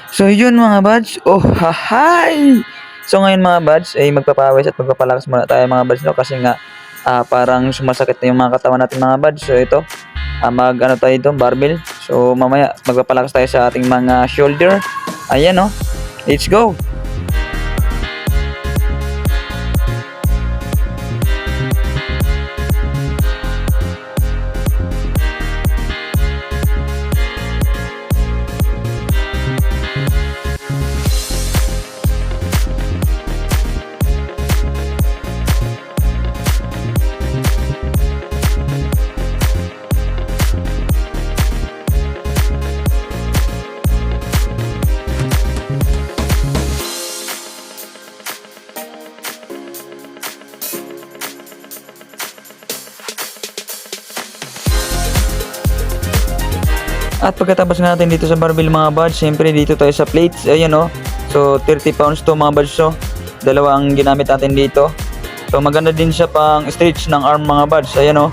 So yun mga buds, oh hahay! So ngayon mga buds, ay magpapawis at magpapalakas muna tayo mga buds, no? Kasi nga parang sumasakit na yung mga katawan natin mga buds. So ito, mag ano tayo ito, barbell. So mamaya magpapalakas tayo sa ating mga shoulder. Ayan, no? Let's go! At pagkatapos nga natin dito sa barbell mga buds, syempre dito tayo sa plates. Ayan, oh. So 30 pounds to mga buds, so dalawa ang ginamit natin dito. So maganda din siya pang stretch ng arm mga buds. Ayan, oh.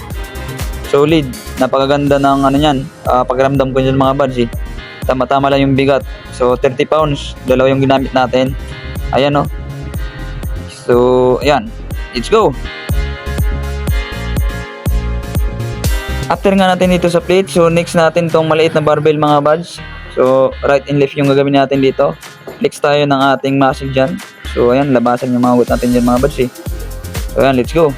Solid. Napakaganda ng ano niyan. Pagramdam ko dyan mga buds, eh. Tama-tama lang yung bigat. So 30 pounds, dalawa yung ginamit natin. Ayan, oh. So ayan. Let's go. After nga natin dito sa plate, so next natin tong maliit na barbell mga buds. So right and left yung gagawin natin dito. Flex tayo ng ating muscle dyan. So ayan, labasan yung mga ugat natin dyan mga buds, eh. So ayan, let's go.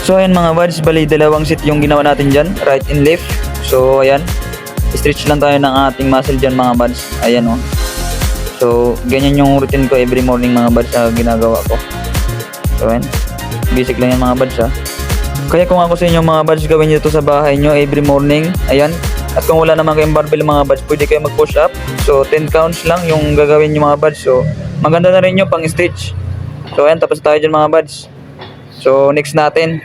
So ayan mga buds, bali dalawang set yung ginawa natin dyan, right and left. So ayan, stretch lang tayo ng ating muscle dyan mga buds. Ayan, oh. So ganyan yung routine ko every morning mga buds, ginagawa ko. So ayan, basic lang yan mga buds, ha. Kaya kung ako sa inyo mga buds, gawin nyo ito sa bahay nyo every morning. Ayan, at kung wala naman kayong barbell mga buds, pwede kayo mag push up. So 10 counts lang yung gagawin nyo mga buds. So maganda na rin yung pang stretch. So ayan, tapos tayo dyan mga buds. So next natin,